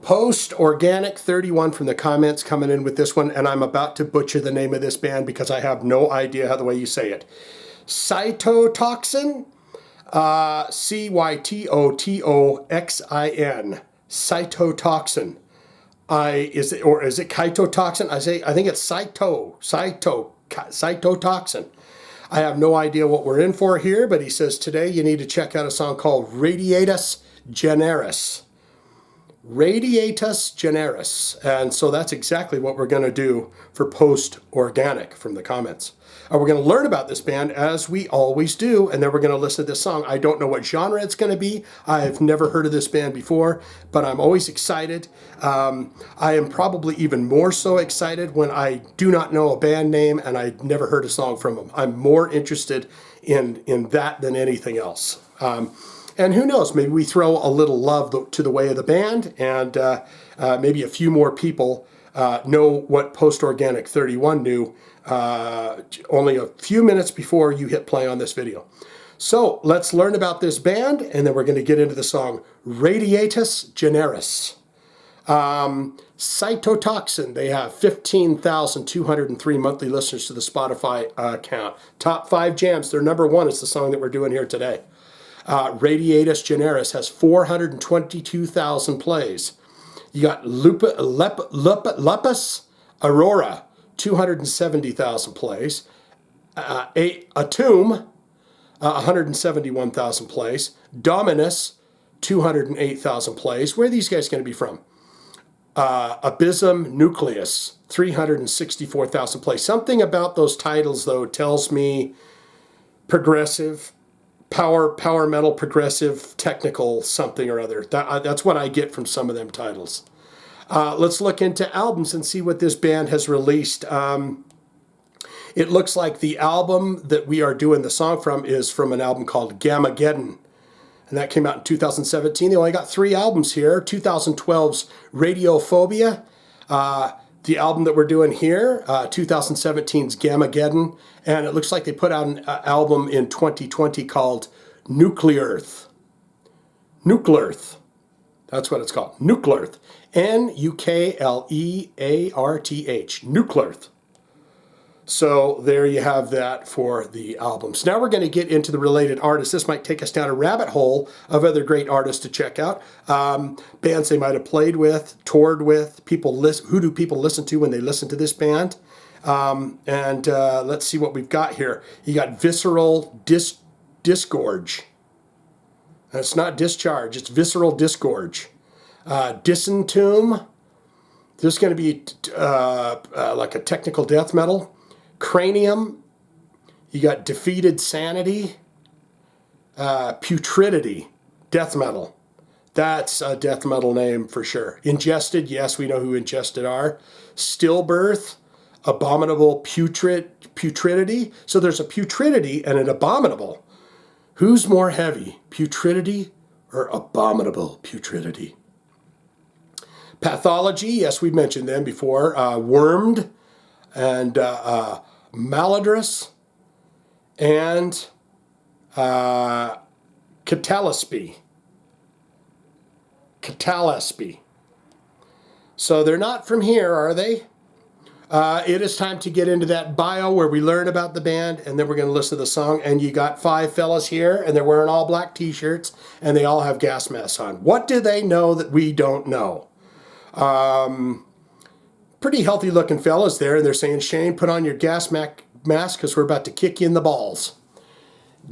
Post Organic 31 from the comments coming in with this one, and I'm about to butcher the name of this band because I have no idea how the way you say it. Cytotoxin, Cytotoxin, Cytotoxin. Is it chitotoxin? I think it's cytotoxin. I have no idea what we're in for here, but he says today you need to check out a song called Radiatus Generis. Radiatus Generis. And so that's exactly what we're going to do for Post Organic from the comments. We're going to learn about this band as we always do, and then we're going to listen to this song. I don't know what genre it's going to be. I've never heard of this band before, but I'm always excited. I am probably even more so excited when I do not know a band name and I never heard a song from them. I'm more interested in that than anything else. And who knows, maybe we throw a little love to the way of the band, and maybe a few more people know what Post Organic 31 knew only a few minutes before you hit play on this video. So let's learn about this band, and then we're going to get into the song Radiatus Generis. Cytotoxin, they have 15,203 monthly listeners to the Spotify account. Top 5 jams, their number 1 is the song that we're doing here today. Radiatus Generis has 422,000 plays. You got Lupus Aurora, 270,000 plays. Atum, 171,000 plays. Dominus, 208,000 plays. Where are these guys going to be from? Abysm Nucleus, 364,000 plays. Something about those titles, though, tells me progressive, power metal, progressive, technical, something or other. That's what I get from some of them titles. Let's look into albums and see what this band has released. It looks like the album that we are doing the song from is from an album called Gamageddon, and that came out in 2017. They only got 3 albums here. 2012's Radiophobia, the album that we're doing here, 2017's Gamageddon, and it looks like they put out an album in 2020 called Nuclearth. Nuclearth. That's what it's called. Nuclearth. Nuklearth. Nuclearth. So there you have that for the albums. Now we're going to get into the related artists. This might take us down a rabbit hole of other great artists to check out. Bands they might have played with, toured with, who do people listen to when they listen to this band? Let's see what we've got here. You got Visceral Disgorge. It's not Discharge, it's Visceral Disgorge. Disentomb. This is going to be like a technical death metal. Cranium. You got Defeated Sanity. Putridity. Death metal. That's a death metal name for sure. Ingested. Yes, we know who Ingested are. Stillbirth. Abominable Putridity. So there's a putridity and an abominable. Who's more heavy? Putridity or abominable putridity? Pathology, yes, we mentioned them before. Wormed and Maladrus and Catalyspy. So they're not from here, are they? It is time to get into that bio where we learn about the band, and then we're going to listen to the song. And you got 5 fellas here, and they're wearing all black t-shirts, and they all have gas masks on. What do they know that we don't know? Pretty healthy looking fellas there, and they're saying, Shane, put on your gas mask because we're about to kick you in the balls.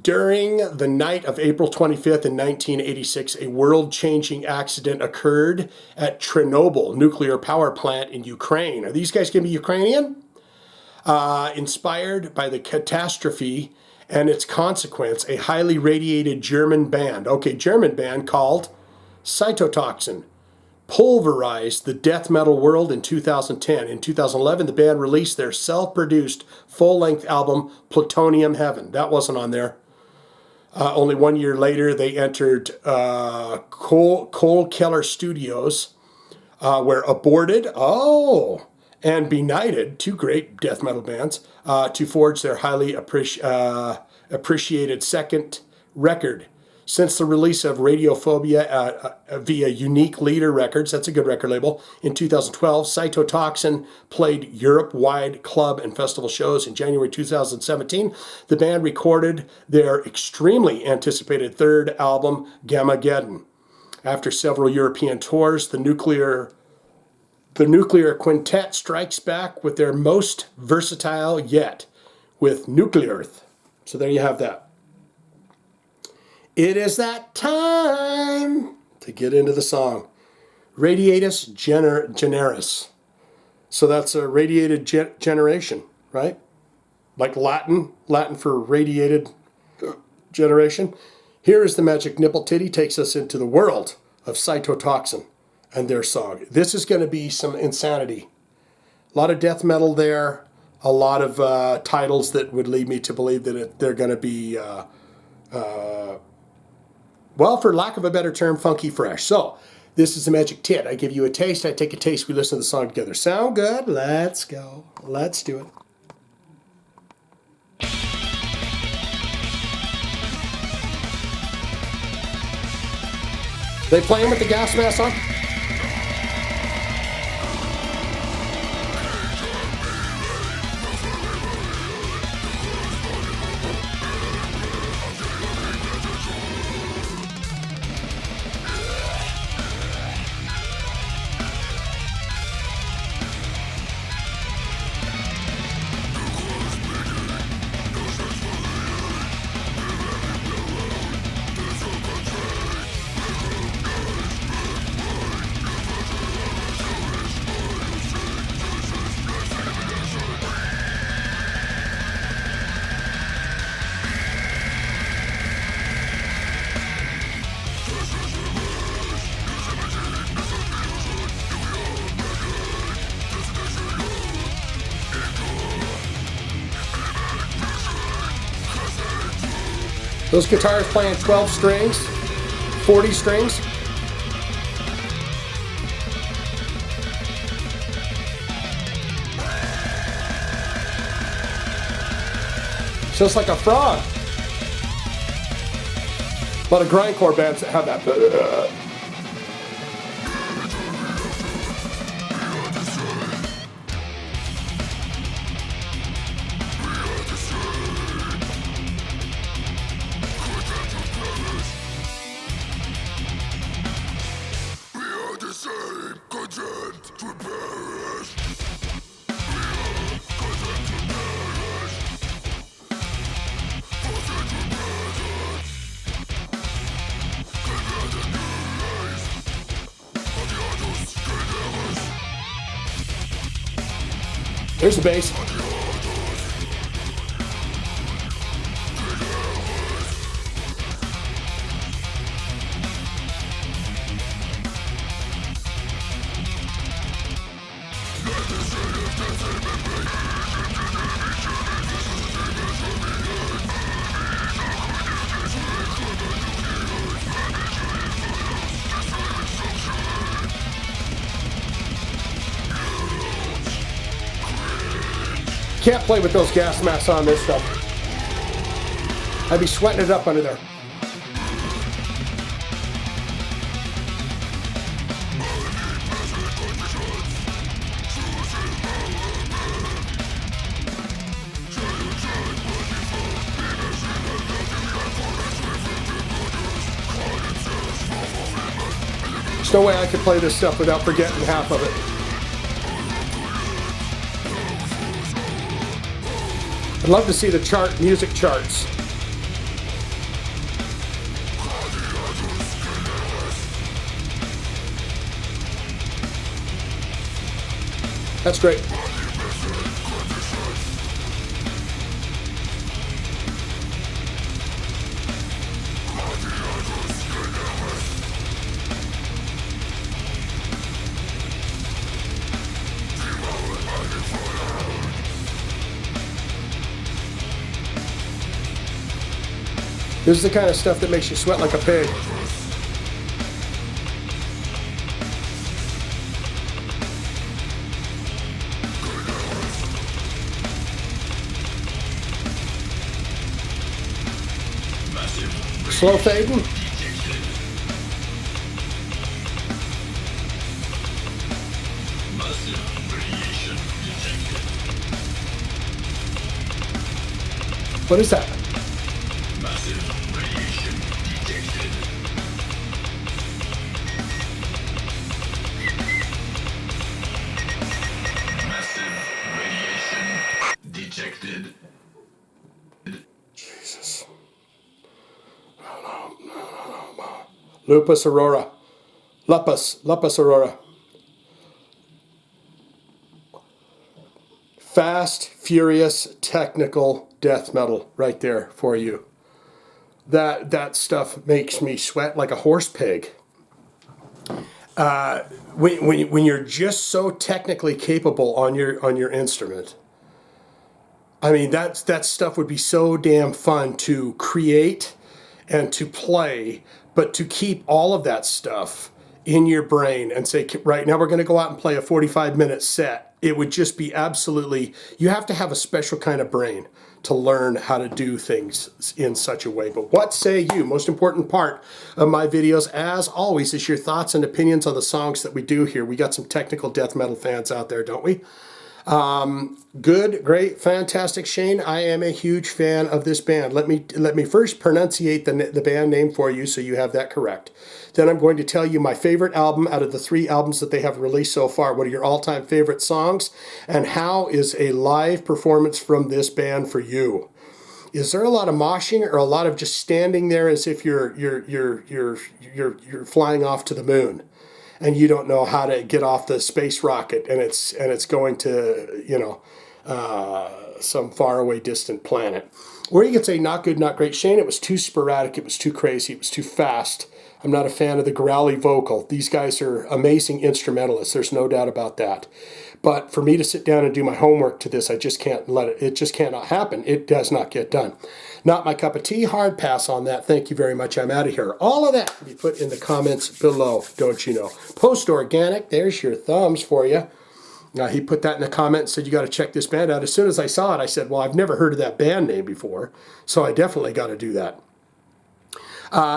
During the night of April 25th in 1986, a world-changing accident occurred at Chernobyl nuclear power plant in Ukraine. Are these guys going to be Ukrainian? Inspired by the catastrophe and its consequence, a highly radiated German band, German band called Cytotoxin, pulverized the death metal world in 2010. In 2011, the band released their self-produced full-length album, Plutonium Heaven. That wasn't on there. Only 1 year later, they entered Cole Keller Studios, where Aborted, and Benighted, 2 great death metal bands, to forge their highly appreciated second record, Since the release of Radiophobia via Unique Leader Records, that's a good record label, in 2012, Cytotoxin played Europe-wide club and festival shows. In January 2017, the band recorded their extremely anticipated third album, Gammageddon. After several European tours, the Nuclear Quintet strikes back with their most versatile yet, with Nuclearth. So there you have that. It is that time to get into the song. Radiatus Generis. So that's a radiated generation, right? Like Latin for radiated generation. Here is the Magic Nipple Titty takes us into the world of Cytotoxin and their song. This is going to be some insanity. A lot of death metal there. A lot of titles that would lead me to believe that they're going to be... well, for lack of a better term, funky fresh. So, this is the Magic Tit. I give you a taste, I take a taste, we listen to the song together. Sound good? Let's go. Let's do it. They playing with the gas mask on? Those guitars playing 12 strings, 40 strings. Just like a frog. A lot of grindcore bands that have that. There's the bass. Can't play with those gas masks on this stuff. I'd be sweating it up under there. There's no way I could play this stuff without forgetting half of it. I'd love to see the music charts. That's great. This is the kind of stuff that makes you sweat like a pig. slow fading. What is that? Massive radiation detected. Massive radiation detected. Jesus. Lupus aurora. Lupus aurora. Fast, furious, technical death metal right there for you. That stuff makes me sweat like a horse pig. When you're just so technically capable on your instrument, I mean that stuff would be so damn fun to create and to play, but to keep all of that stuff in your brain and say, right now we're going to go out and play a 45-minute set. It would just be absolutely, you have to have a special kind of brain to learn how to do things in such a way. But what say you? Most important part of my videos, as always, is your thoughts and opinions on the songs that we do here. We got some technical death metal fans out there, don't we? Good, great, fantastic, Shane. I am a huge fan of this band. Let me first pronunciate the band name for you so you have that correct. Then I'm going to tell you my favorite album out of the 3 albums that they have released so far. What are your all-time favorite songs? And how is a live performance from this band for you? Is there a lot of moshing or a lot of just standing there as if you're flying off to the moon? And you don't know how to get off the space rocket, and it's going to, some faraway distant planet. Or you could say, not good, not great, Shane. It was too sporadic. It was too crazy. It was too fast. I'm not a fan of the growly vocal. These guys are amazing instrumentalists. There's no doubt about that. But for me to sit down and do my homework to this, I just can't let it. It just cannot happen. It does not get done. Not my cup of tea. Hard pass on that. Thank you very much. I'm out of here. All of that can be put in the comments below, don't you know? Post Organic. There's your thumbs for you. He put that in the comments, said you got to check this band out. As soon as I saw it, I said, well, I've never heard of that band name before, so I definitely got to do that.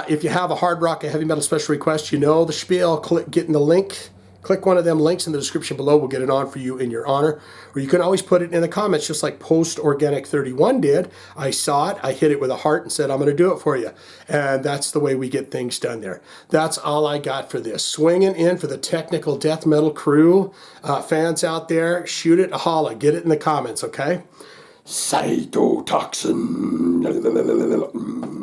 If you have a hard rock, a heavy metal special request, you know the spiel. Get in the link. Click one of them links in the description below. We'll get it on for you in your honor. Or you can always put it in the comments, just like Post Organic 31 did. I saw it. I hit it with a heart and said, I'm going to do it for you. And that's the way we get things done there. That's all I got for this. Swinging in for the technical death metal crew. Fans out there, shoot it, holla. Get it in the comments, okay? Cytotoxin.